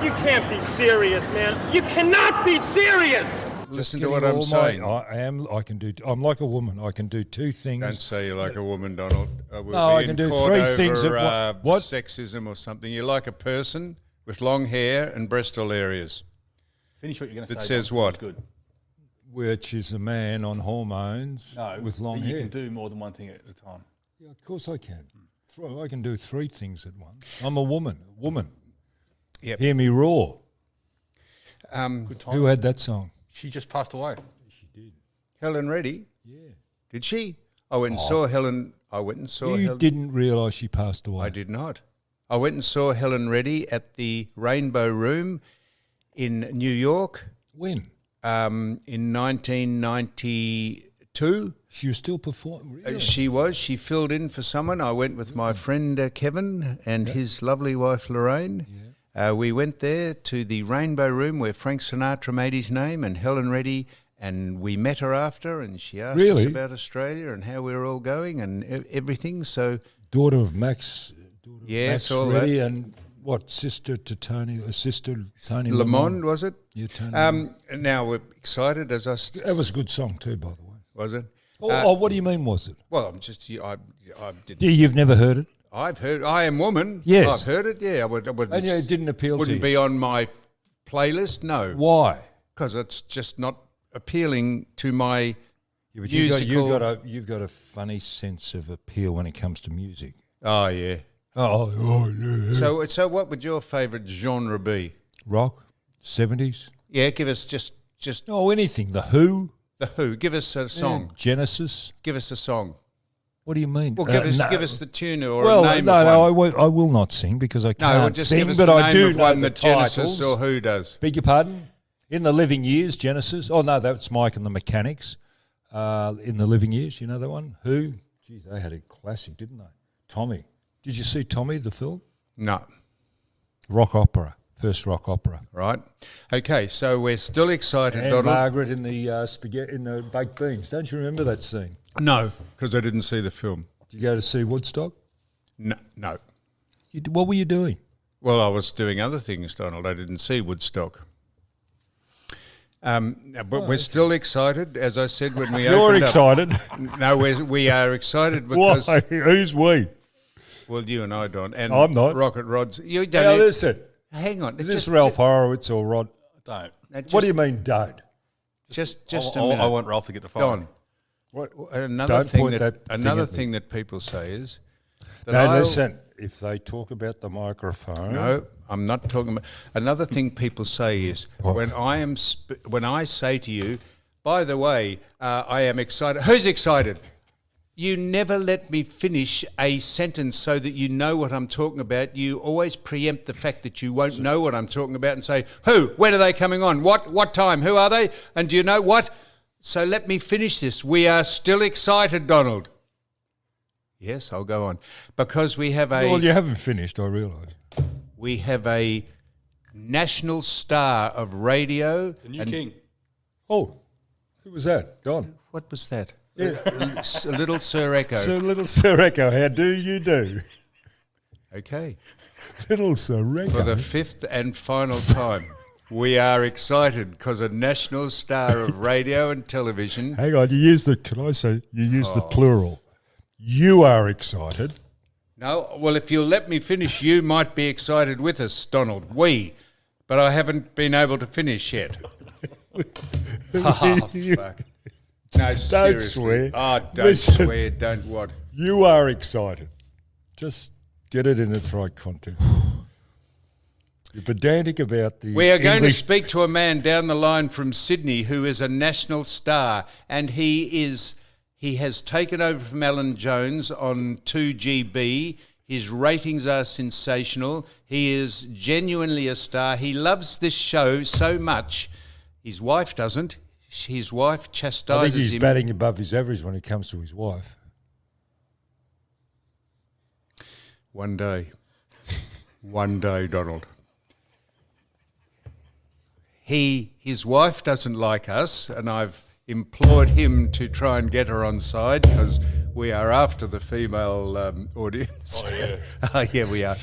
You can't be serious, man. You cannot be serious. Listen to what I'm saying. I'm like a woman. I can do two things. Don't say you're like a woman, Donald. No, I can do three things at what? Sexism or something. You're like a person with long hair and breastal areas. Finish what you're going to say. That says what? Good. Which is a man on hormones with long hair. You can do more than one thing at a time. Yeah, of course I can. I can do three things at once. I'm a woman. Yep. Hear me roar. Good time. Who had that song? She just passed away. She did. Helen Reddy? Yeah. Did she? I went and saw Helen. You didn't realise she passed away? I did not. I went and saw Helen Reddy at the Rainbow Room in New York. When? In 1992. She was still performing, really? She was. She filled in for someone. I went with my friend Kevin and his lovely wife Lorraine. Yeah. We went there to the Rainbow Room where Frank Sinatra made his name and Helen Reddy, and we met her after, and she asked us about Australia and how we were all going and everything. So, daughter of Max Max all Reddy that. And sister Tony Lamond, was it? Yeah, Tony. Now we're excited as us. That was a good song too, by the way. Was it? What do you mean? Was it? Well, I'm just. I didn't. You've never heard it? I've heard. I Am Woman. Yes, I've heard it. Yeah, I would. And it didn't appeal to you. Wouldn't be on my playlist. No. Why? Because it's just not appealing to my but musical. You've got a funny sense of appeal when it comes to music. Oh yeah. Oh yeah. So what would your favourite genre be? Rock, 70s. Yeah, give us just. Anything. The Who. The Who. Give us a song. Genesis. Give us a song. What do you mean? Well, give us the tune or a name of one. I will not sing because I can't just sing, give us but the I name do of know one the that Genesis titles. or Who does. Beg your pardon? In the Living Years, Genesis. Oh, no, that's Mike and the Mechanics. In the Living Years, you know that one? Who? Geez, they had a classic, didn't they? Tommy. Did you see Tommy, the film? No. Rock opera. First rock opera. Right. Okay, so we're still excited, And Donald. Margaret in the spaghetti, in the baked beans. Don't you remember that scene? No, because I didn't see the film. Did you go to see Woodstock? No. What were you doing? Well, I was doing other things, Donald. I didn't see Woodstock. But we're still excited, as I said when we opened up. You're excited? No, we are excited because... Why? Who's we? Well, you and I, Don. And I'm not. Rocket Rods. You don't Now listen. Hang on. Is this Ralph Horowitz or Rod? Don't. What do you mean, don't? Just a minute. I want Ralph to get the phone. Don, another thing that people say is that listen, if they talk about the microphone... No, I'm not talking about... Another thing people say is when I say to you, by the way, I am excited... Who's excited? You never let me finish a sentence so that you know what I'm talking about. You always preempt the fact that you won't know what I'm talking about and say, who? When are they coming on? What time? Who are they? And do you know what? So let me finish this. We are still excited, Donald. Yes, I'll go on. Because we have a... Well, you haven't finished, I realise. We have a national star of radio. The new king. Oh, who was that? Don. What was that? Yeah. Little Sir Echo. Little Sir Echo, how do you do? Okay. Little Sir Echo. For the fifth and final time, we are excited because a national star of radio and television... Hang on, you use the plural. You are excited. No, well, if you'll let me finish, you might be excited with us, Donald. We. But I haven't been able to finish yet. Oh, fuck. No, seriously. Don't swear. Oh, don't swear. Don't what? You are excited. Just get it in its right context. You're pedantic about the... We are going to speak to a man down the line from Sydney who is a national star, and he has taken over from Alan Jones on 2GB. His ratings are sensational. He is genuinely a star. He loves this show so much. His wife doesn't. His wife chastises him. I think he's batting above his average when it comes to his wife. One day, Donald. His wife doesn't like us, and I've implored him to try and get her on side because we are after the female audience. Oh, yeah. Oh, yeah, we are.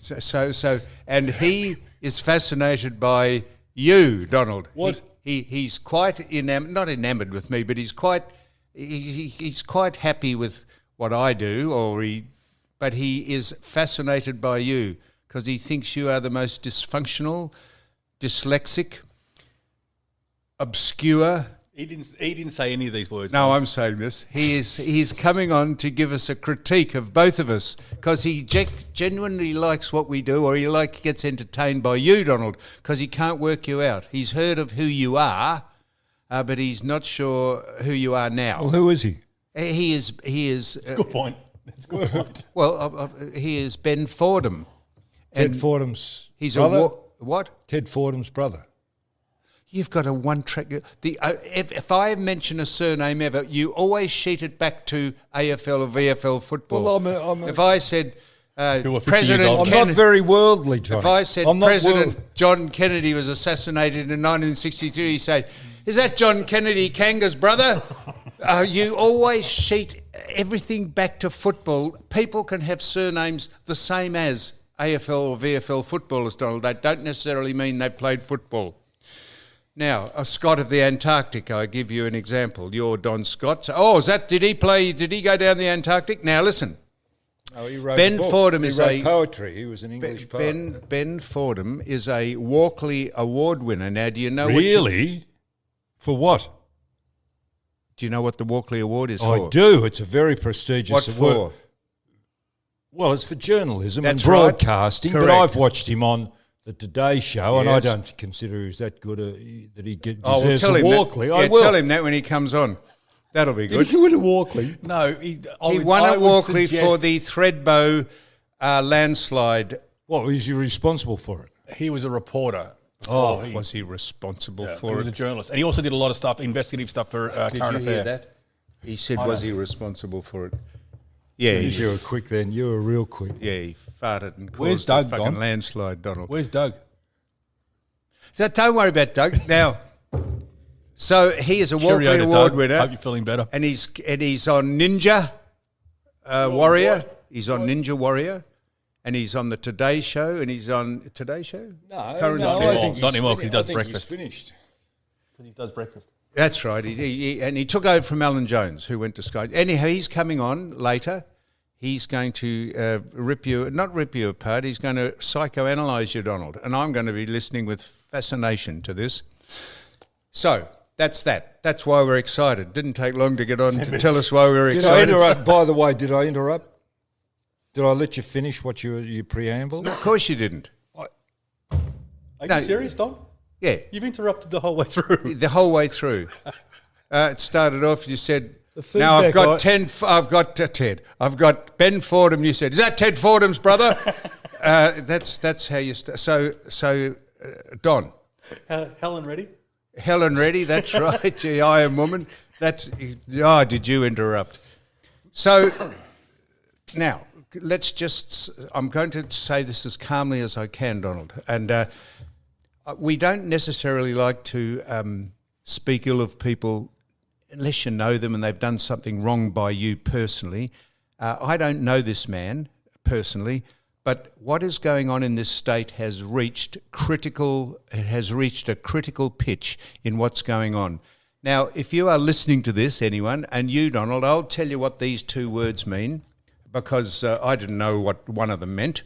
So, and he is fascinated by you, Donald. What? He's quite not enamored with me, but he's quite happy with what I do, but he is fascinated by you because he thinks you are the most dysfunctional, dyslexic, obscure. He didn't say any of these words. No, I'm saying this. He's coming on to give us a critique of both of us because he genuinely likes what we do, or he gets entertained by you, Donald, because he can't work you out. He's heard of who you are, but he's not sure who you are now. Well, who is he? He is. Good point. That's a good point. Well, he is Ben Fordham. Ted Fordham's He's brother? what? Ted Fordham's brother. You've got a one-track. If I mention a surname ever, you always sheet it back to AFL or VFL football. Well, if I said Who are 50 years President old. I'm Kennedy, not very worldly, John. if I said I'm not President worldly. John Kennedy was assassinated in 1963, you say, "Is that John Kennedy Kanga's brother?" You always sheet everything back to football. People can have surnames the same as AFL or VFL footballers, Donald. They don't necessarily mean they played football. Now, a Scott of the Antarctic, I give you an example. You're Don Scott. So, did he go down the Antarctic? Now, listen. Oh, he wrote Ben a book. Fordham he is wrote a- poetry. He was an English poet. Ben Fordham is a Walkley Award winner. Now, do you know Really? For what? do you know what the Walkley Award is I for? do. It's a very prestigious What award. for? Well, it's for journalism That's and right. broadcasting, but Correct. I've watched him on the Today Show, and I Yes. don't consider he's that good that he deserves Oh, well, tell a him Walkley. that. I Yeah, will. tell him that when he comes on. That'll be good. Did you win a Walkley? No, He won a Walkley for the Thredbo landslide. What, was you responsible for it? He was a reporter. Oh, was he responsible He for was a it? journalist, and he also did a lot of stuff, investigative stuff for Did Current you Affair. hear that? He said, was he responsible for it? Yeah, You were quick then. You were real quick. yeah, he farted and Where's caused Doug a fucking gone? landslide, Donald. Where's Doug? So don't worry about Doug. Now, so he is a Walkley Cheerio to Award Doug. winner, Hope you're feeling better. and he's on Ninja Warrior. He's on Ninja Warrior, and he's on the Today Show, and he's on Today Show. Current no, Affair. I think Not anymore, 'cause he he's does finished. I think breakfast. He's finished. Because he does breakfast. That's right. He took over from Alan Jones, who went to Sky. Anyhow, he's coming on later. He's going to not rip you apart. He's going to psychoanalyze you, Donald, and I'm going to be listening with fascination to this. So that's that. That's why we're excited. Didn't take long to get on to tell us why we're Did I excited. interrupt? By the way, did I interrupt? Did I let you finish what your preamble? Of course you didn't. Are No. you serious, Don? Yeah, You've interrupted the whole way through. the whole way through. It started off. You said, The "Now I've feedback got Ted. I've got Ben Fordham." You said, "Is that Ted Fordham's brother?" That's how you start. So Don, Helen ready? Helen Reddy. That's right. Gee, I am woman. Did you interrupt? So now let's just. I'm going to say this as calmly as I can, Donald, and. We don't necessarily like to speak ill of people unless you know them and they've done something wrong by you personally. I don't know this man personally, but what is going on in this state has reached a critical pitch in what's going on. Now, if you are listening to this, anyone, and you, Donald, I'll tell you what these two words mean because I didn't know what one of them meant.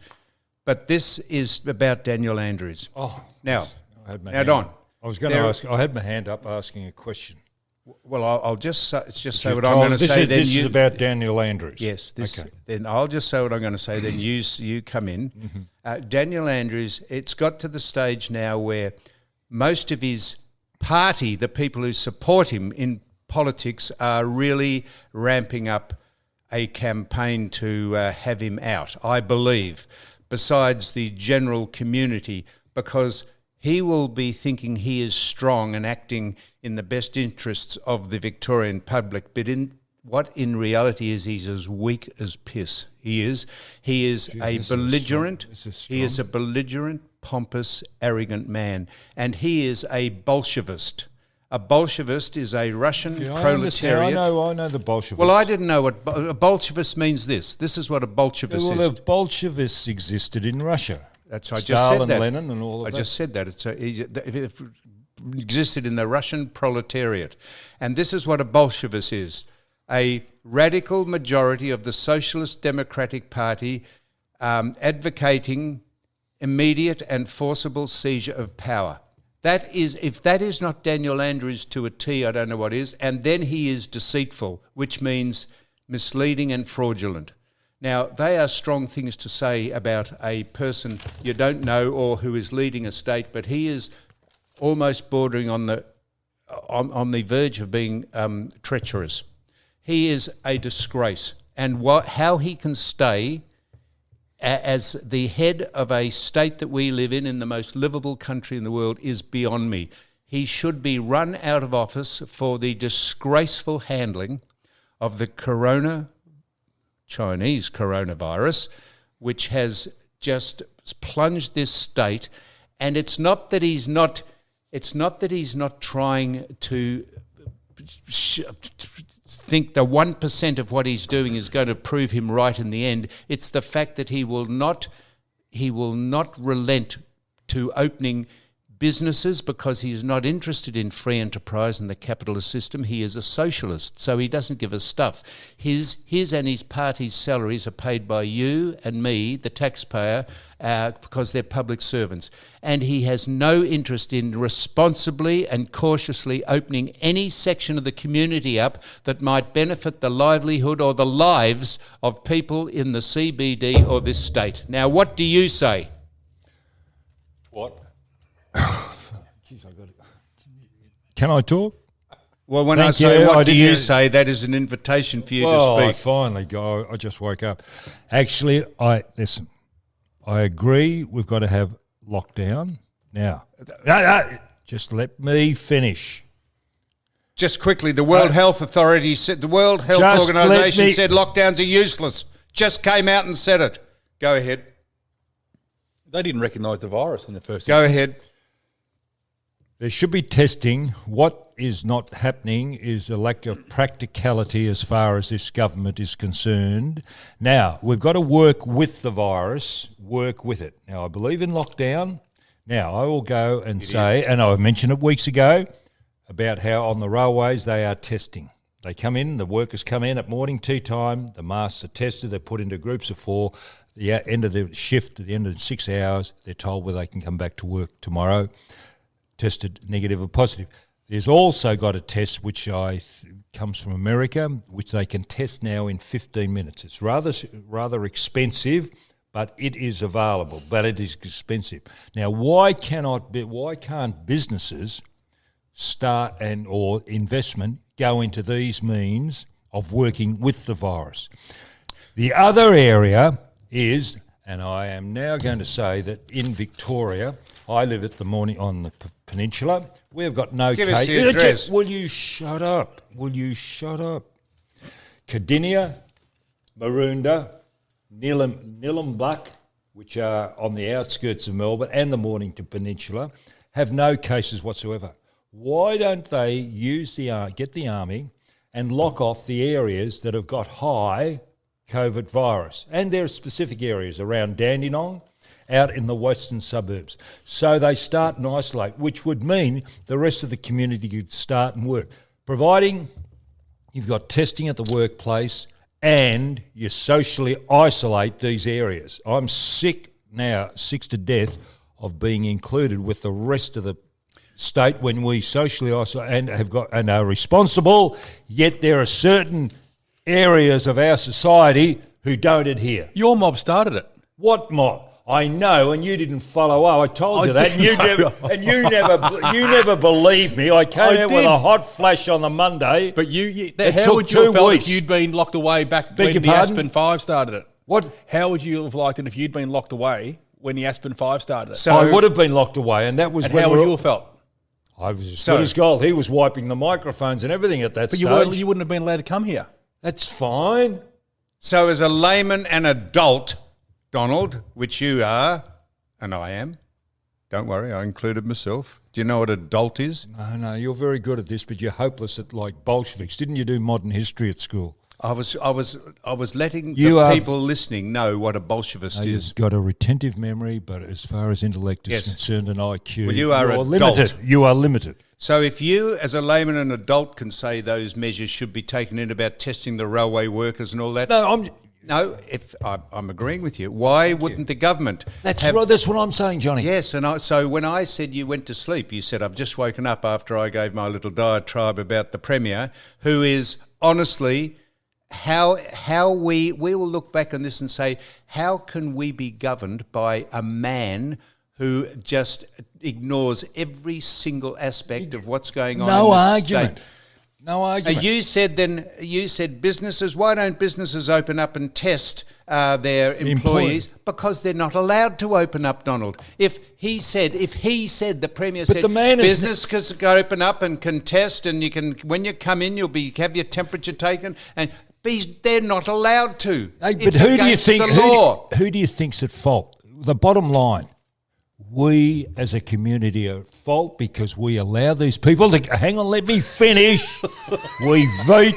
But this is about Daniel Andrews. Oh, Now, I had my now, hand Don. up. I was going to ask. I had my hand up asking a question. Well, I'll just say You've what I'm told- going to say. Then This you is about Daniel Andrews. yes. This Okay. then I'll just say what I'm going to say. Then you come in. Daniel Andrews. It's got to the stage now where most of his party, the people who support him in politics, are really ramping up a campaign to have him out. I believe. Besides the general community, because he will be thinking he is strong and acting in the best interests of the Victorian public, but in reality is he's as weak as piss. He is a belligerent, he is a belligerent, pompous, arrogant man, and he is a Bolshevist. A Bolshevist is a Russian Yeah, I understand. proletariat. I know the Bolsheviks. Well, I didn't know what a Bolshevist means. This is what a Bolshevist Well, is. the Bolshevists existed in Russia. That's I just Stalin, said that. Lenin, and all of I that. just said that. It existed in the Russian proletariat, and this is what a Bolshevist is: a radical majority of the Socialist Democratic Party advocating immediate and forcible seizure of power. That is, if that is not Daniel Andrews to a T, I don't know what is. And then he is deceitful, which means misleading and fraudulent. Now, they are strong things to say about a person you don't know or who is leading a state, but he is almost bordering on the verge of being treacherous. He is a disgrace. And how he can stay as the head of a state that we live in the most livable country in the world is beyond me. He should be run out of office for the disgraceful handling of the Chinese coronavirus, which has just plunged this state. And it's not that he's not trying to think the 1% of what he's doing is going to prove him right in the end. It's the fact that he will not relent to opening businesses because he is not interested in free enterprise and the capitalist system. He is a socialist, so he doesn't give a stuff. His and his party's salaries are paid by you and me, the taxpayer, because they're public servants. And he has no interest in responsibly and cautiously opening any section of the community up that might benefit the livelihood or the lives of people in the CBD or this state. Now, what do you say? What? Jeez, I got it. Can I talk? Well, when Thank I say, you. what I do didn't you hear- say, that is an invitation for you Well, to I speak. finally go. I just woke up. Actually, listen. I agree. We've got to have lockdown now. Just let me finish. Just quickly, the World Health Authority said, the World Health Just Organization let me- said lockdowns are useless. Just came out and said it. Go ahead. They didn't recognise the virus in the first Go instance. ahead. There should be testing. What is not happening is a lack of practicality as far as this government is concerned. Now, we've got to work with the virus, work with it. Now, I believe in lockdown. Now, I will go and say, and I mentioned it weeks ago, about how on the railways they are testing. They come in, the workers come in at morning tea time, the masks are tested, they're put into groups of 4. The end of the shift, at the end of the 6 hours, they're told whether they can come back to work tomorrow, tested negative or positive. There's also got a test which comes from America, which they can test now in 15 minutes. It's rather expensive, but it is available. But it is expensive. Now, why can't businesses start or investment go into these means of working with the virus? The other area is, and I am now going to say that in Victoria, I live at the morning on the peninsula. We've got no Give us case. the address. Will you shut up? Will you shut up? Cardinia, Maroondah, Nillumbuk, which are on the outskirts of Melbourne, and the Mornington Peninsula, have no cases whatsoever. Why don't they get the army and lock off the areas that have got high COVID virus? And there are specific areas around Dandenong, out in the western suburbs. So they start and isolate, which would mean the rest of the community could start and work, providing you've got testing at the workplace and you socially isolate these areas. I'm sick to death of being included with the rest of the state when we socially isolate and are responsible, yet there are certain areas of our society who don't adhere. Your mob started it. What mob? I know, and you didn't follow up. I told you that, and you never believed me. I came out with did. a hot flash on the Monday. But It how took would you have 2 felt weeks. if you'd been locked away back Beg when your the pardon? Aspen 5 started it? What? How would you have liked it if you'd been locked away when the Aspen 5 started it? So- I would have been locked away, and that was and when how would you have felt? I was as So- good as gold. He was wiping the microphones and everything at that But stage. you wouldn't have been allowed to come here. That's fine. So as a layman and adult, Donald, which you are, and I am, Don't worry, I included myself. Do you know what adult is? No, you're very good at this, but you're hopeless at like Bolsheviks. Didn't you do modern history at school? I was letting You the are- people listening know what a Bolshevist You've is. got a retentive memory, but as far as intellect is Yes. concerned and IQ, Well, you are you're adult. limited. You are limited. So if you, as a layman and adult, can say those measures should be taken in about testing the railway workers and all that, No, if I'm agreeing with you, why wouldn't the government? that's have- right. That's what I'm saying, Johnny. Yes, so when I said you went to sleep, you said I've just woken up after I gave my little diatribe about the Premier, who is honestly how we will look back on this and say, how can we be governed by a man who just ignores every single aspect of what's going on No in this argument. state? No argument. You said businesses, why don't businesses open up and test their employees? Because they're not allowed to open up, Donald. If he said, the Premier said, the man is- businesses can open up and can test, and you can, when you come in, have your temperature taken, and they're not allowed to. Hey, but It's who do you against think? the law. Who do you think's at fault? The bottom line: we as a community are at fault because we allow these people to. Hang on, let me finish. We vote.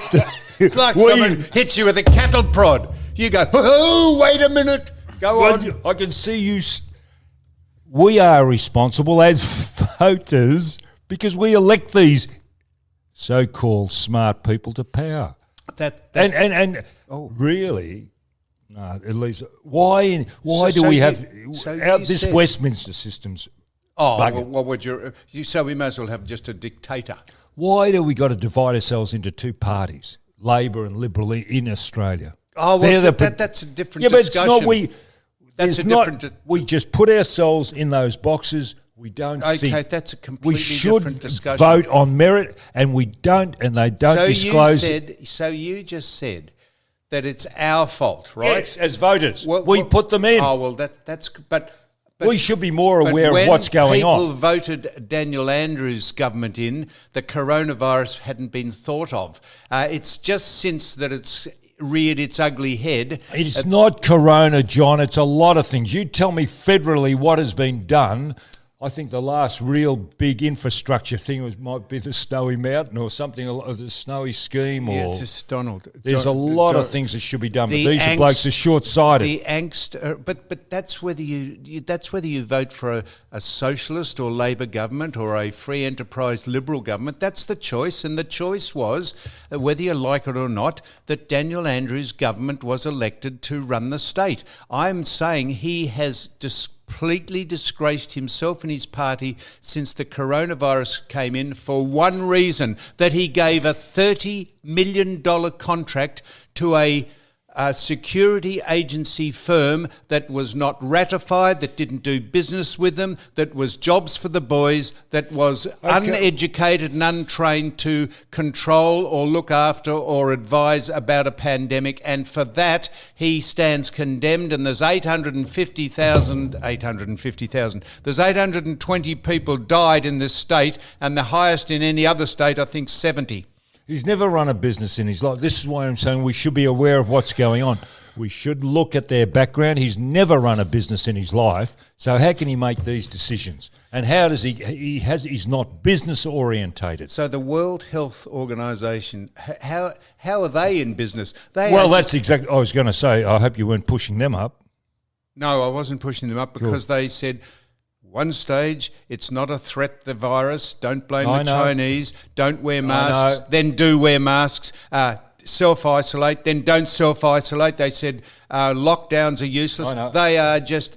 It's like someone hits you with a cattle prod. You go, oh, wait a minute. Go on. I can see you. We are responsible as voters because we elect these so-called smart people to power. Really, no. At least why do we have this said- Westminster system's? Oh, bugger. well, what would you? So we may as well have just a dictator. Why do we got to divide ourselves into two parties, Labor and Liberal, in Australia? Oh, They're well, the- that's a different Yeah, but discussion. it's not we. That's it's a not, different. we just put ourselves in those boxes. We don't Okay, think. that's a We completely should different discussion. vote on merit, and we don't, and they don't So disclose. you just said that it's our fault, right? Yes, as voters, Well, we put them in. Oh well, that's but. we should be more But aware when of what's going people on. voted Daniel Andrews' government in, the coronavirus hadn't been thought of. It's just since that it's reared its ugly head. It's not corona, John. It's a lot of things. You tell me federally what has been done. I think the last real big infrastructure thing might be the Snowy Mountain or something, or the Snowy Scheme. Or Yes, it's Donald. there's a lot of things that should be done, but the these blokes are short-sighted. The angst, but that's whether you vote for a socialist or Labor government or a free enterprise Liberal government. That's the choice, and the choice was, whether you like it or not, that Daniel Andrews' government was elected to run the state. I'm saying he has completely disgraced himself and his party since the coronavirus came in for one reason, that he gave a $30 million contract to a security agency firm that was not ratified, that didn't do business with them, that was jobs for the boys, that was uneducated and untrained to control or look after or advise about a pandemic. And for that, he stands condemned. And there's 850,000, there's 820 people died in this state, and the highest in any other state, I think 70. He's never run a business in his life. This is why I'm saying we should be aware of what's going on. We should look at their background. He's never run a business in his life. So how can he make these decisions? And how does he's not business orientated. So the World Health Organization, how are they in business? That's exactly, I was going to say, I hope you weren't pushing them up. No, I wasn't pushing them up because they said, one stage, it's not a threat, the virus. Don't blame the Chinese. Don't wear masks. Then do wear masks. Self-isolate. Then don't self-isolate. They said lockdowns are useless.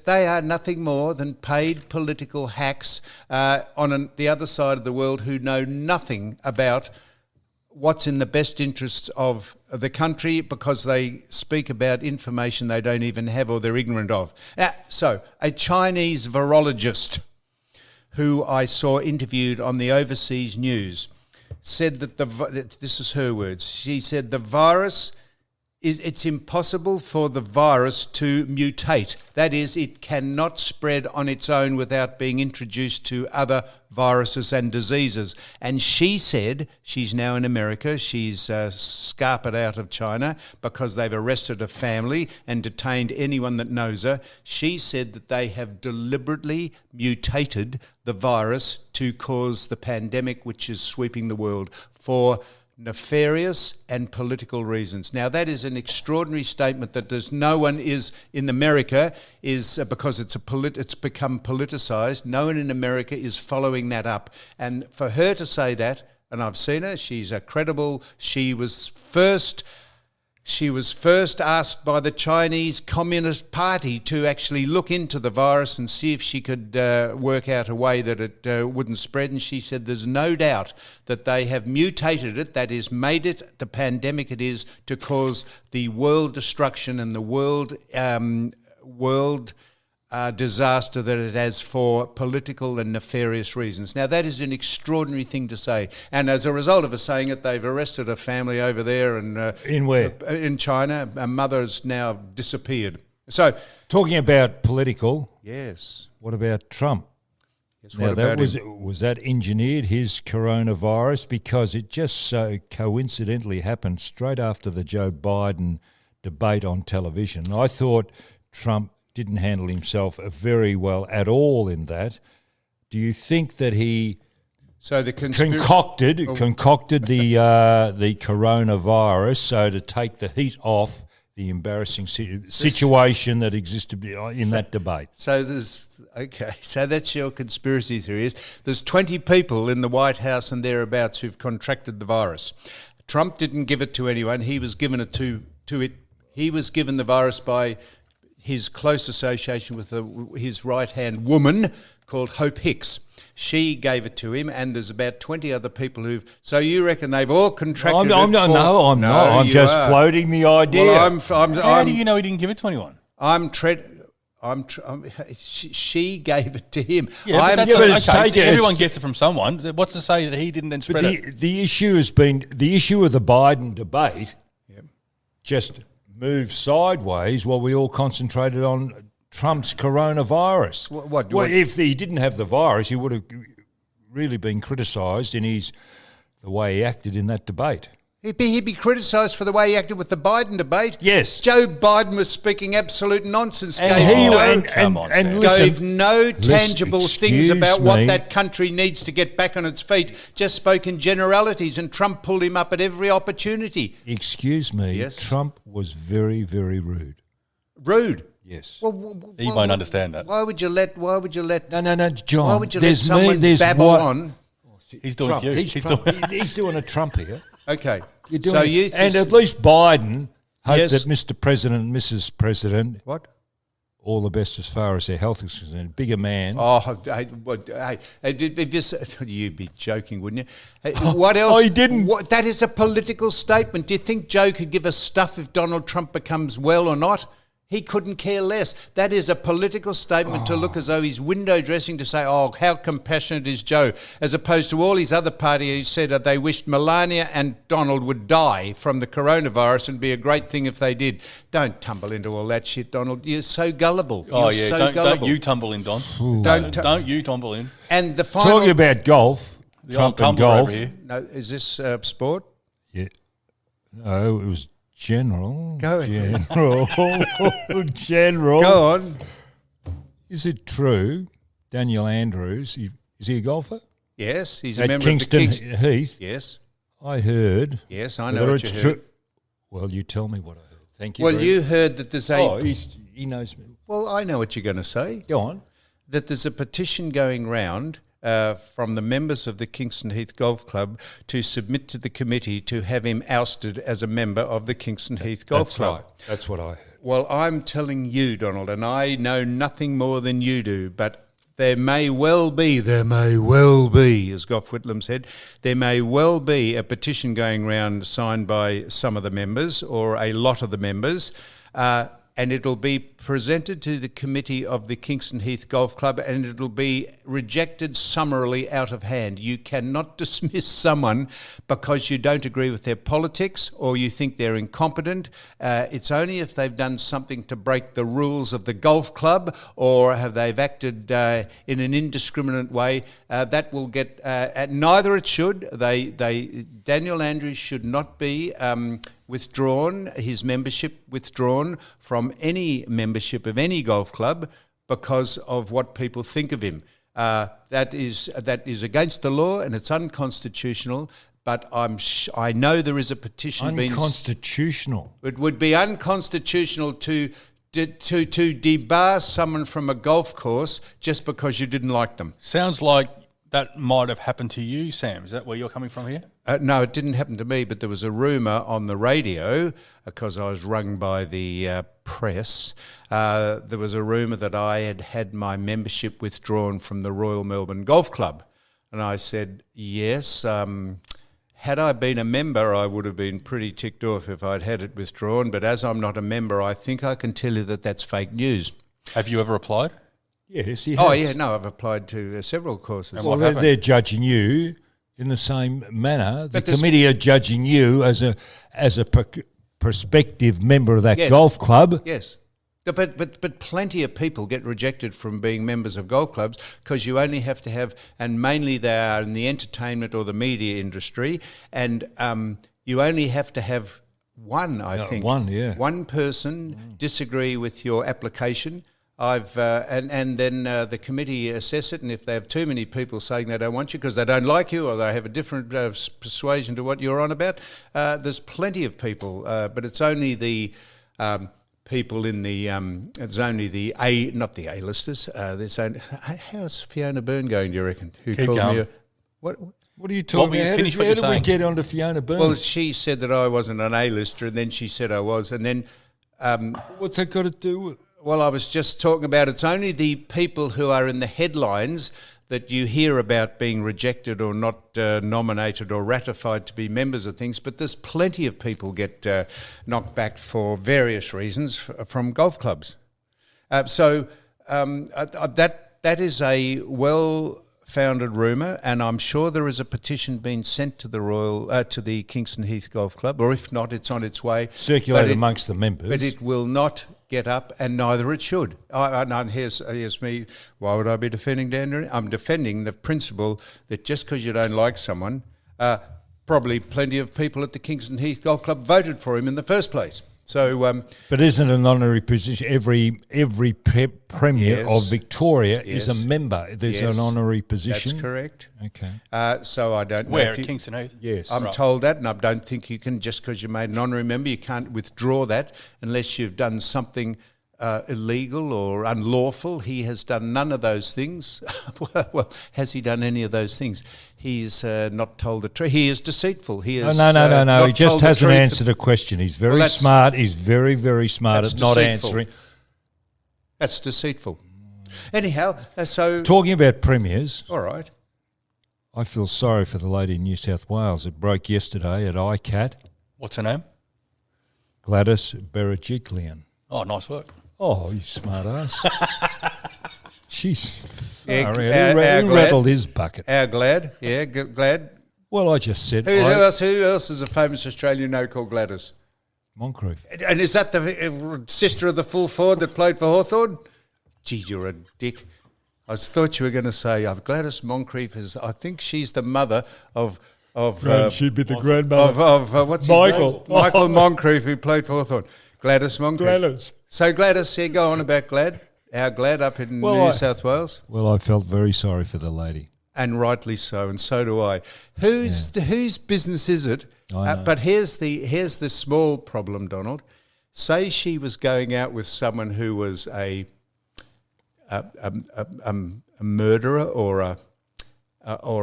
They are nothing more than paid political hacks on the other side of the world who know nothing about what's in the best interests of the country, because they speak about information they don't even have or they're ignorant of. So a Chinese virologist who I saw interviewed on the overseas news said that this is her words. She said the virus it's impossible for the virus to mutate. That is, it cannot spread on its own without being introduced to other viruses and diseases. And she said, she's now in America, she's scarpered out of China because they've arrested a family and detained anyone that knows her. She said that they have deliberately mutated the virus to cause the pandemic which is sweeping the world for nefarious and political reasons. Now, that is an extraordinary statement that there's no one is in America is because it's become politicized. No one in America is following that up. And for her to say that, and I've seen her, she's a credible. She was first asked by the Chinese Communist Party to actually look into the virus and see if she could work out a way that it wouldn't spread. And she said there's no doubt that they have mutated it, that is, made it the pandemic it is to cause the world destruction and the world disaster that it has for political and nefarious reasons. Now, that is an extraordinary thing to say. And as a result of her saying it, they've arrested a family over there. And in where? In China. A mother's now disappeared. So, talking about political, yes. What about Trump? Yes, Now, what that about him? was that engineered, his coronavirus, because it just so coincidentally happened straight after the Joe Biden debate on television. I thought Trump didn't handle himself very well at all in that. Do you think that he concocted the coronavirus so to take the heat off the embarrassing situation that existed in that debate? So that's your conspiracy theory. There's 20 people in the White House and thereabouts who've contracted the virus. Trump didn't give it to anyone. He was given it He was given the virus by his close association with his right-hand woman called Hope Hicks. She gave it to him, and there's about 20 other people who've... So you reckon they've all contracted I'm not. I'm just floating the idea. Well, How do you know he didn't give it to anyone? She gave it to him. Yeah, but everyone gets it from someone. What's to say that he didn't then spread it? The issue has been the issue of the Biden debate. Yep. Just moved sideways while we all concentrated on Trump's coronavirus. What? If he didn't have the virus, he would have really been criticised in the way he acted in that debate. He'd be criticised for the way he acted with the Biden debate. Yes. Joe Biden was speaking absolute nonsense. And gave no tangible things about what that country needs to get back on its feet. Just spoke in generalities, and Trump pulled him up at every opportunity. Excuse me. Yes. Trump was very, very rude. Rude? Yes. He won't understand that. Why would you let? No, John. Why would you let someone babble on? He's doing Trump. you. He's doing a Trump here. Okay. And at least Biden hoped that Mr. President and Mrs. President, what? All the best as far as their health is concerned. Bigger man. Oh, you'd be joking, wouldn't you? What else? He didn't. That is a political statement. Do you think Joe could give a stuff if Donald Trump becomes well or not? He couldn't care less. That is a political statement to look as though he's window dressing to say, oh, how compassionate is Joe, as opposed to all his other party who said that they wished Melania and Donald would die from the coronavirus and be a great thing if they did. Don't tumble into all that shit, Donald. You're so gullible. Don't you tumble in, Don. Don't you tumble in. And the final... Talking about golf, Trump and golf. No, is this sport? Yeah. No, it was... General. Go ahead. General. Go on. Is it true, Daniel Andrews, is he a golfer? Yes, he's a At member Kingston of the Heath? Yes. I heard. Yes, I know what you heard. Well, you tell me what I heard. Thank you. Well, you heard that there's a... Oh, he knows me. Well, I know what you're going to say. Go on. That there's a petition going round from the members of the Kingston Heath Golf Club to submit to the committee to have him ousted as a member of the Kingston Heath Golf Club. Right. That's what I heard. Well, I'm telling you, Donald, and I know nothing more than you do, but there may well be, as Gough Whitlam said, there may well be a petition going round signed by some of the members or a lot of the members, and it'll be presented to the committee of the Kingston Heath Golf Club and it'll be rejected summarily out of hand. You cannot dismiss someone because you don't agree with their politics or you think they're incompetent. It's only if they've done something to break the rules of the golf club or have they've acted in an indiscriminate way that will get. Neither it should. Daniel Andrews should not be withdrawn, his membership withdrawn from any membership of any golf club because of what people think of him. That is against the law and it's unconstitutional. But I know there is a petition unconstitutional. It would be unconstitutional to debar someone from a golf course just because you didn't like them. Sounds like that might have happened to you, Sam. Is that where you're coming from here? No, it didn't happen to me, but there was a rumour on the radio, because I was rung by the press, there was a rumour that I had had my membership withdrawn from the Royal Melbourne Golf Club. And I said, yes, had I been a member, I would have been pretty ticked off if I'd had it withdrawn. But as I'm not a member, I think I can tell you that that's fake news. Have you ever applied? Yes, you Oh, have. yeah, no, I've applied to several courses. Well, they're judging you in the same manner. The committee are judging you as a prospective member of that golf club. Yes. But plenty of people get rejected from being members of golf clubs because you only have to have, and mainly they are in the entertainment or the media industry, and you only have to have one, I think. One person disagree with your application. And then the committee assess it, and if they have too many people saying they don't want you because they don't like you or they have a different persuasion to what you're on about, there's plenty of people, but it's only the people in the it's only the not the A-listers. There's only, how's Fiona Byrne going? Do you reckon? Who Keep called going. me? What are you talking about? How did we get onto Fiona Byrne? Well, she said that I wasn't an A-lister, and then she said I was, and then what's that got to do with? Well, I was just talking about it's only the people who are in the headlines that you hear about being rejected or not nominated or ratified to be members of things, but there's plenty of people get knocked back for various reasons from golf clubs. So that is a well-founded rumour, and I'm sure there is a petition being sent to the Kingston Heath Golf Club, or if not, it's on its way. Circulated amongst the members. But it will not get up, and neither it should. Here's me. Why would I be defending Dan? I'm defending the principle that just because you don't like someone, probably plenty of people at the Kingston Heath Golf Club voted for him in the first place. So, but isn't it an honorary position? Every premier of Victoria is a member. There's an honorary position. That's correct. Okay. So I don't know. Where, at Kingston Heath? Yes. I'm told that, and I don't think you can, just because you made an honorary member, you can't withdraw that unless you've done something illegal or unlawful. He has done none of those things. Well, has he done any of those things? He's not told the truth. He is deceitful. He is no. He just hasn't answered a question. He's very smart. He's very, very smart at not answering. That's deceitful. Anyhow, so... Talking about premiers... All right. I feel sorry for the lady in New South Wales. It broke yesterday at ICAT. What's her name? Gladys Berejiklian. Oh, nice work. Oh, you smart ass. She's Who rattled his bucket. Our Glad, Glad. Well, I just said... Who else is a famous Australian called Gladys? Moncrief. And is that the sister of the full forward that played for Hawthorn? Gee, you're a dick. I thought you were going to say Gladys Moncrief is... I think she's the mother of she'd be the grandmother of what's Michael. His name? Michael Moncrief, who played for Hawthorn. Gladys Moncrief. Gladys. So Gladys, go on about Glad. Our Glad up in New South Wales. Well, I felt very sorry for the lady. And rightly so, and so do I. Whose business is it? But here's the small problem, Donald. Say she was going out with someone who was a murderer or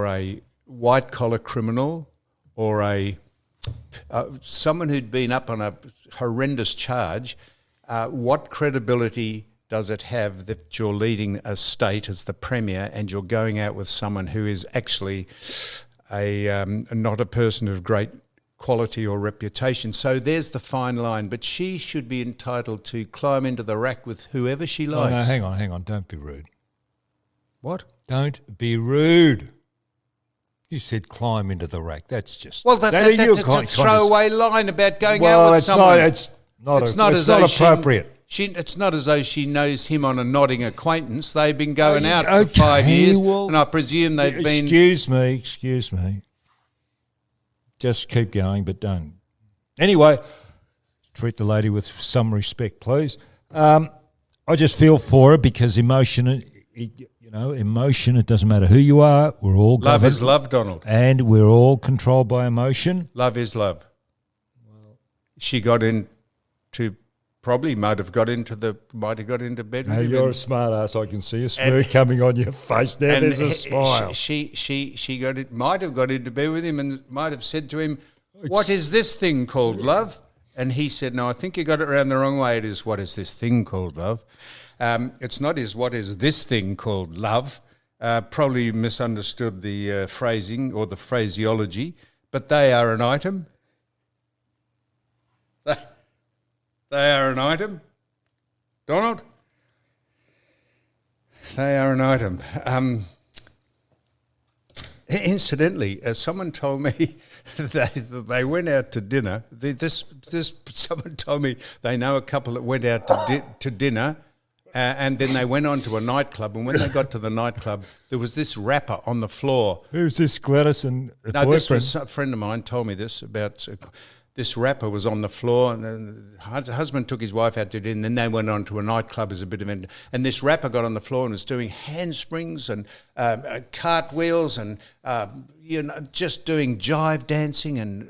a white collar criminal or someone who'd been up on a horrendous charge. What credibility does it have that you're leading a state as the premier and you're going out with someone who is actually not a person of great quality or reputation. So there's the fine line. But she should be entitled to climb into the rack with whoever she Oh, likes. no, hang on. Don't be rude. What? Don't be rude. You said climb into the rack. That's just... Well, that's a throwaway line about going out with someone. It's not appropriate. It's not as though she knows him on a nodding acquaintance. They've been going out for okay, 5 years, well, and I presume they've been... Excuse me. Just keep going, but don't. Anyway, treat the lady with some respect, please. I just feel for her because emotion, it doesn't matter who you are. We're all Love governed, is love, Donald. and we're all controlled by emotion. Love is love. She got into... Probably might have got into bed with Hey, him. you're a smart ass. I can see a smirk coming on your face now. There's a smile. She might have got into bed with him and might have said to him, "What is this thing called love?" And he said, "No, I think you got it around the wrong way. It is what is this thing called love? It's not what is this thing called love." Probably misunderstood the phrasing or the phraseology, but they are an item. They are an item. Donald? They are an item. Incidentally, someone told me they went out to dinner. Someone told me they know a couple that went out to dinner and then they went on to a nightclub. And when they got to the nightclub, there was this rapper on the floor. Who's this, Gladys and No, boyfriend? this was a friend of mine told me this about... This rapper was on the floor, and the husband took his wife out to dinner, and then they went on to a nightclub as a bit of an... And this rapper got on the floor and was doing handsprings and cartwheels and, just doing jive dancing and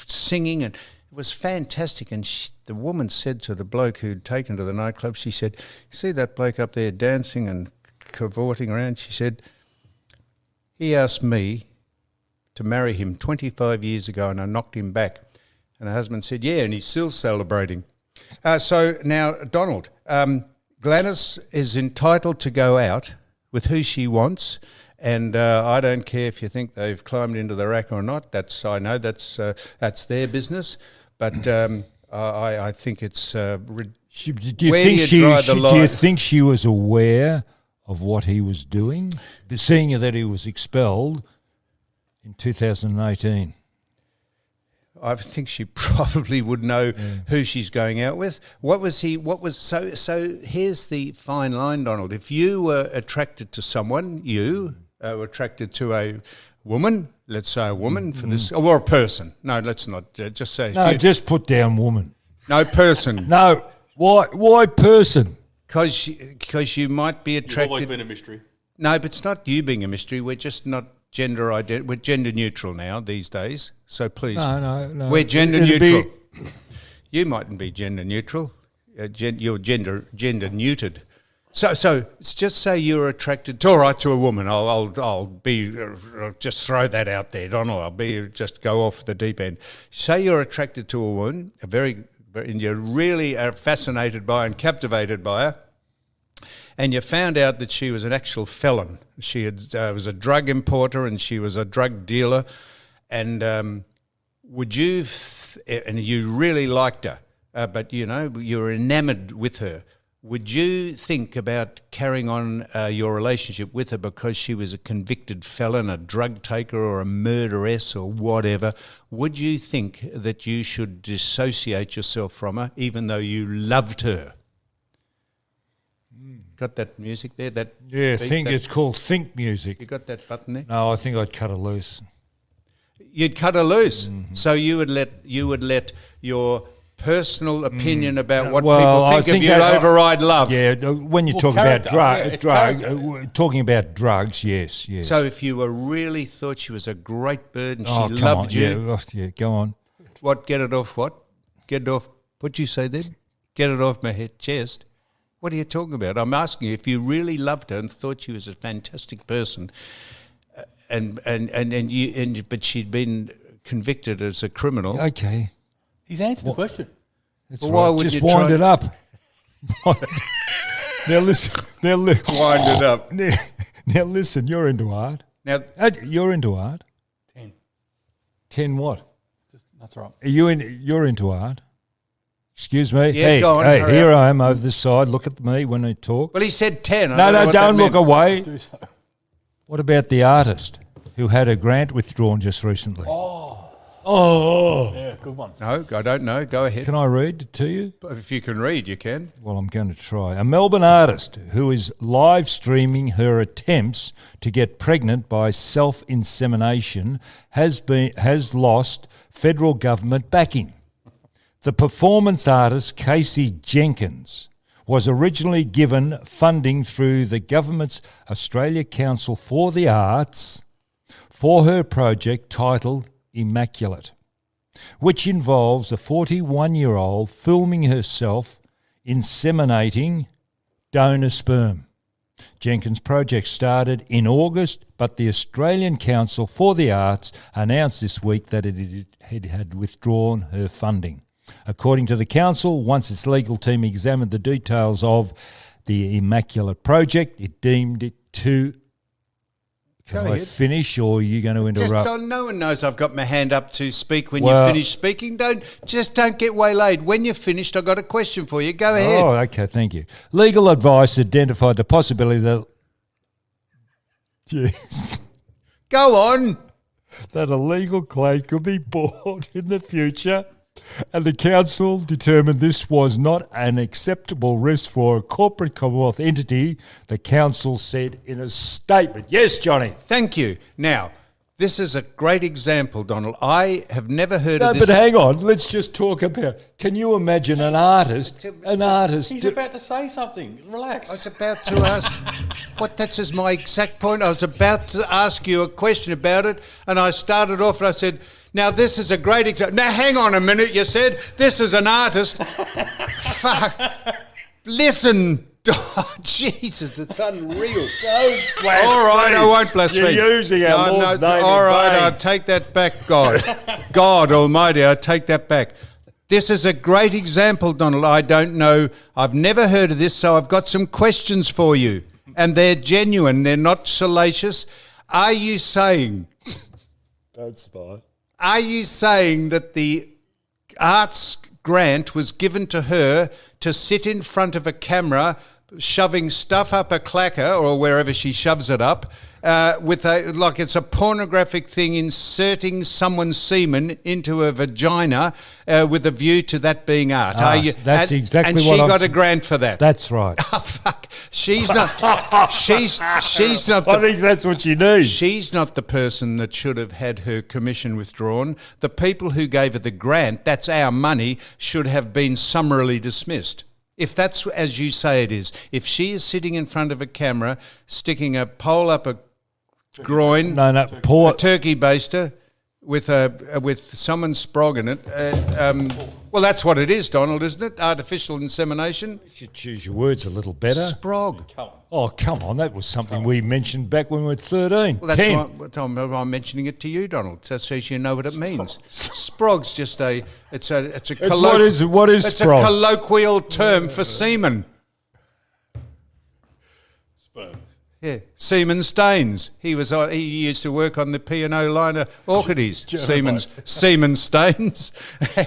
singing, and it was fantastic. And the woman said to the bloke who'd taken to the nightclub, she said, "You see that bloke up there dancing and cavorting around?" She said, "He asked me to marry him 25 years ago, and I knocked him back." And the husband said, "Yeah, and he's still celebrating." So now, Donald, Gladys is entitled to go out with who she wants, and I don't care if you think they've climbed into the rack or not. I know that's their business, but I think it's... do you think she was aware of what he was doing, seeing that he was expelled in 2018? I think she probably would know who she's going out with. So here's the fine line, Donald. If you were attracted to someone, you were attracted to a woman, let's say a woman for this, or a person. No, let's not just say... No, just put down woman. No, person. No, why person? Because you might be attracted... You've always been a mystery. No, but it's not you being a mystery. We're just not... We're gender neutral now these days, so please. No. We're gender neutral. You mightn't be gender neutral. You're gender neutered. So just say you're attracted to a woman. I'll just throw that out there, Donald. Just go off the deep end. Say you're attracted to a woman, and you're really fascinated by and captivated by her. And you found out that she was an actual felon. She was a drug importer and she was a drug dealer. And and you really liked her, but you were enamoured with her. Would you think about carrying on your relationship with her because she was a convicted felon, a drug taker or a murderess or whatever? Would you think that you should dissociate yourself from her even though you loved her? Got that music there? It's called think music. You got that button there? No, I think I'd cut her loose. You'd cut her loose, so you would let your personal opinion about what people think of you override love. Yeah, when you talk about talking about drugs, yes. So if you really thought she was a great bird and she loved you, go on. What? Get it off? What? Get it off? What'd you say then? Get it off my chest. What are you talking about? I'm asking you if you really loved her and thought she was a fantastic person, but she'd been convicted as a criminal. Okay, he's answered the question. That's well, why would just you wind it up? Now listen. Wind it up. Now listen. You're into art. Now you're into art. 10. 10 what? That's right. You're into art? Excuse me? Yeah, hey, go on, hey, hurry here up. I am over this side. Look at me when I talk. Well, he said 10. I No, know what that don't look meant. away. Do so. What about the artist who had a grant withdrawn just recently? Yeah, good one. No, I don't know. Go ahead. Can I read it to you? If you can read, you can. Well, I'm going to try. A Melbourne artist who is live streaming her attempts to get pregnant by self-insemination has lost federal government backing. The performance artist Casey Jenkins was originally given funding through the government's Australia Council for the Arts for her project titled Immaculate, which involves a 41-year-old filming herself inseminating donor sperm. Jenkins' project started in August, but the Australian Council for the Arts announced this week that it had withdrawn her funding. According to the council, once its legal team examined the details of the Immaculate project, it deemed it too... Can Go I ahead. finish, or are you going to interrupt? No one knows I've got my hand up to speak when Well- you finish speaking. Don't get waylaid. When you're finished, I've got a question for you. Go ahead. Oh, okay, thank you. Legal advice identified the possibility that... Yes. Go on. That a legal claim could be brought in the future, and the council determined this was not an acceptable risk for a corporate Commonwealth entity, the council said in a statement. Yes, Johnny. Thank you. Now, this is a great example, Donald. I have never heard No, of this. but hang on. Let's just talk about... Can you imagine an artist... He's about to say something. Relax. I was about to ask... This is my exact point. I was about to ask you a question about it, and I started off and I said... Now, this is a great example. Now, hang on a minute, you said. This is an artist. Fuck. Listen. Oh, Jesus, it's unreal. Don't blaspheme. All right, I won't blaspheme. You're using our Lord's name all in right, vain. I'll take that back, God. God Almighty, I take that back. This is a great example, Donald. I don't know. I've never heard of this, so I've got some questions for you. And they're genuine. They're not salacious. Are you saying... That's fine. Are you saying that the arts grant was given to her to sit in front of a camera shoving stuff up a clacker or wherever she shoves it up with like it's a pornographic thing, inserting someone's semen into a vagina with a view to that being art? That's exactly and what she I'm got a s- grant for that. That's right. Oh, fuck. She's not. she's not. I think that's what you need. She's not the person that should have had her commission withdrawn. The people who gave her the grant, that's our money, should have been summarily dismissed. If that's as you say it is, if she is sitting in front of a camera, sticking a pole up a groin, No, poor... a turkey baster with someone sprog in it, well, that's what it is, Donald, isn't it? Artificial insemination. You should choose your words a little better. Sprog. Oh, come on. That was something we mentioned back when we were 13. Well, that's 10. why I'm mentioning it to you, Donald, so you know what it means. Sprog's just a What is it's sprog? a colloquial term for semen. Sperm. Yeah, semen stains. He used to work on the P&O line of Orchides. Semen stains.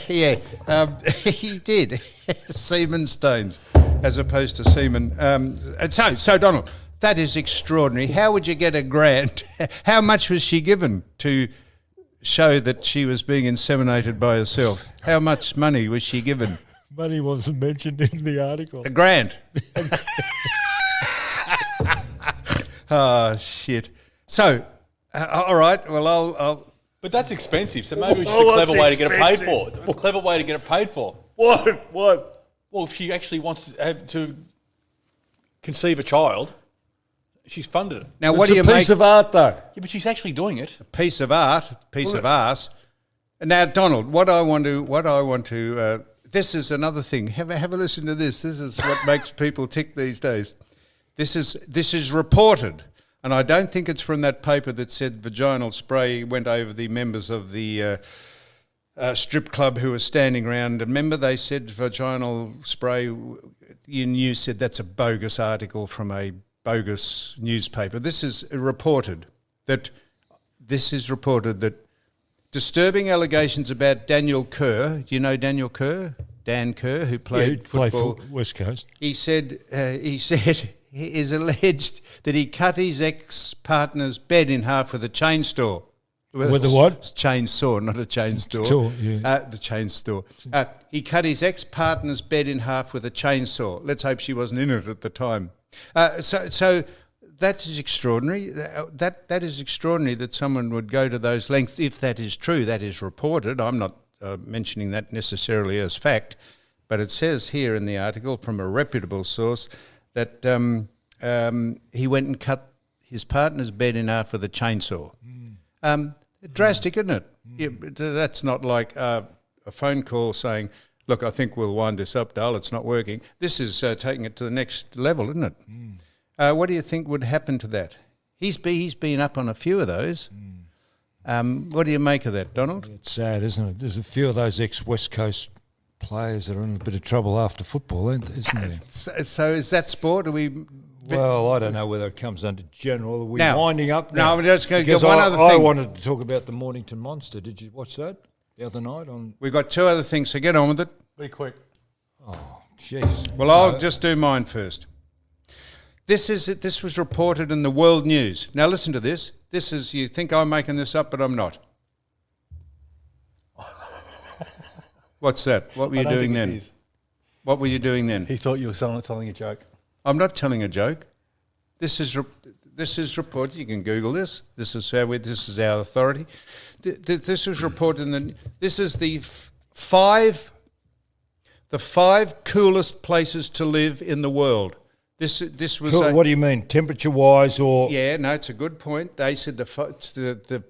Yeah, he did. Semen stains, as opposed to semen. And so Donald, that is extraordinary. How would you get a grant? How much was she given to show that she was being inseminated by herself? How much money was she given? Money wasn't mentioned in the article. The grant. Oh, shit. So, all right, well, I'll... But that's expensive, so maybe it's Oh, a clever that's way to get it paid expensive. for. A clever way to get it paid for. What? Well, if she actually wants to conceive a child, she's funded it. Now, It's what do you a piece make... of art, though. Yeah, but she's actually doing it. Piece of art, piece of arse. Now, Donald, what I want to this is another thing. Have a listen to this. This is what makes people tick these days. This is reported, and I don't think it's from that paper that said vaginal spray went over the members of the strip club who were standing around. And remember, they said vaginal spray. You news said that's a bogus article from a bogus newspaper. This is reported that disturbing allegations about Daniel Kerr. Do you know Daniel Kerr? Dan Kerr, who played football. For West Coast. He said he is alleged that he cut his ex-partner's bed in half with a chainsaw. With the what? Chainsaw, not a chain store. Sure, yeah. The chain store. He cut his ex-partner's bed in half with a chainsaw. Let's hope she wasn't in it at the time. So that is extraordinary. That is extraordinary that someone would go to those lengths. If that is true, that is reported. I'm not mentioning that necessarily as fact, but it says here in the article from a reputable source that he went and cut his partner's bed in half with a chainsaw. Drastic, isn't it? Yeah, that's not like a phone call saying, look, I think we'll wind this up, Dale, it's not working. This is taking it to the next level, isn't it? What do you think would happen to that? He's been up on a few of those. What do you make of that, Donald? It's sad, isn't it? There's a few of those ex-West Coast players that are in a bit of trouble after football, isn't there? So is that sport? Are we... Well, I don't know whether it comes under general. Are we Now, winding up now? No, I'm just going to Because get one other I thing. wanted to talk about the Mornington Monster. Did you watch that the other night? We've got two other things, so get on with it. Be quick. Jeez. Well, I'll just do mine first. This was reported in the World News. Now listen to this. This is, you think I'm making this up, but I'm not. What's that? What were you doing then? What were you doing then? He thought you were telling a joke. I'm not telling a joke. This is reported. You can Google this. This is our authority. This was reported in this is the five coolest places to live in the world. This was Cool. What do you mean, temperature-wise or... Yeah, no, it's a good point. They said the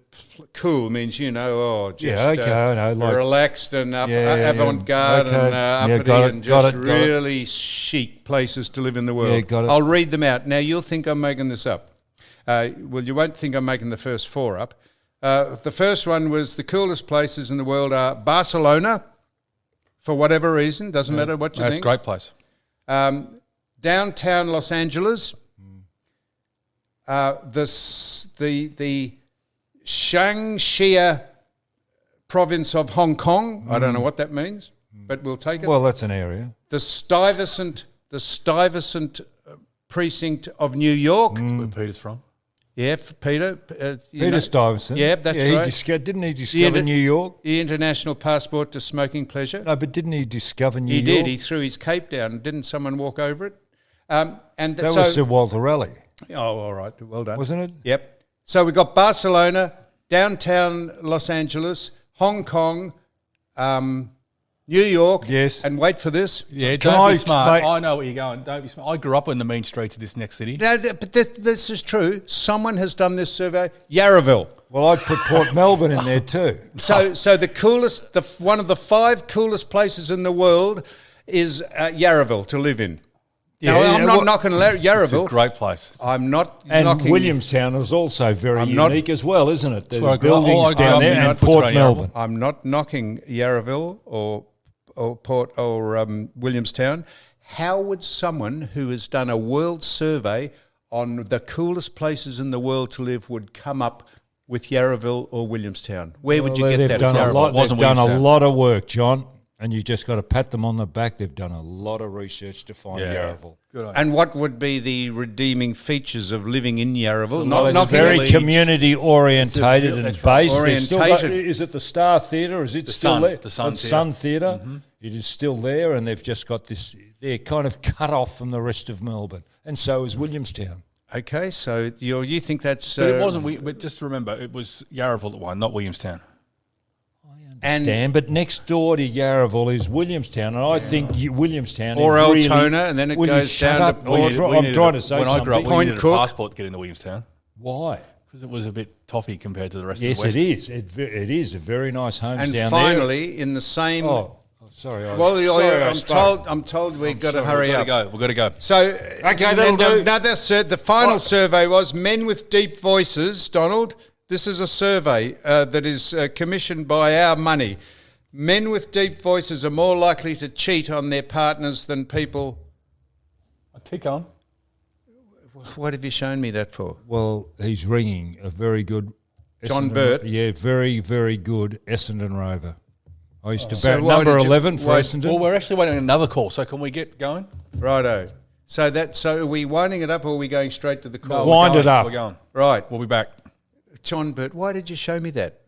cool means, I know, like relaxed and avant-garde and uppity and just really chic places to live in the world. Yeah, got it. I'll read them out. Now, you'll think I'm making this up. Well, you won't think I'm making the first four up. The first one was the coolest places in the world are Barcelona, for whatever reason. Doesn't matter what you think. Great place. Downtown Los Angeles, the Shaanxi province of Hong Kong. I don't know what that means, but we'll take it. Well, that's an area. The Stuyvesant precinct of New York. That's where Peter's from. Yeah, Peter. Peter Stuyvesant. Yeah, that's right. Didn't he discover New York? The international passport to smoking pleasure. No, but didn't he discover New York? He did. He threw his cape down. Didn't someone walk over it? That was Sir Walter Raleigh. Oh, all right. Well done. Wasn't it? Yep. So we've got Barcelona, downtown Los Angeles, Hong Kong, New York. Yes. And wait for this. Yeah, Can don't I be smart. explain- I know where you're going. Don't be smart. I grew up in the mean streets of this next city. No, but this is true. Someone has done this survey. Yarraville. Well, I'd put Port Melbourne in there too. So the coolest, one of the five coolest places in the world is Yarraville to live in. Yeah, now, I'm not knocking It's a Yarraville. great place. I'm not And knocking... Williamstown is also very unique as well, isn't it? There's where I grew up. buildings I grew down up there in and Footscray, Port Yarraville. Melbourne. I'm not knocking Yarraville or Port or Williamstown. How would someone who has done a world survey on the coolest places in the world to live would come up with Yarraville or Williamstown? Where would you get that Done from? a lot, they've Wasn't done a Williamstown. lot of work, John, and you just got to pat them on the back. They've done a lot of research to find Yarraville. Good idea. And what would be the redeeming features of living in Yarraville? Well, it's knocking very it- community orientated and That's right. based. They've still Orientated. is it the Star Theatre? Is it The still Sun. there? The Sun Sun Theatre. It is still there, and they've just got this. They're kind of cut off from the rest of Melbourne, and so is Williamstown. Okay, so you think that's... But it wasn't. But just remember, it was Yarraville that won, not Williamstown. Dan, but next door to Yarraville is Williamstown, and I think Williamstown Or is really, Altona, and then it Will you goes shut down to up? Port- I'm trying to say when something. I grew up, we Point needed a Cook. passport to get into Williamstown Why? because it was a bit toffee compared to the rest Yes, of the West. it is. It is a very nice homes And down finally, in the same... there. Oh, sorry. I'm told we've got to hurry up. We've got to go. So, that'll do. Now that's it. The final survey was Men with Deep Voices, Donald. This is a survey that is commissioned by our money. Men with deep voices are more likely to cheat on their partners than people... Keep going. What have you shown me that for? Well, he's ringing a very good John Essendon- Burt. Yeah, very, very good Essendon Rover. I used to So bat why number did you- 11 for why- Essendon. Well, we're actually waiting on another call, so can we get going? Righto. So are we winding it up or are we going straight to the call? Wind We're it going, up. We're going. Right. We'll be back. John Burt, why did you show me that?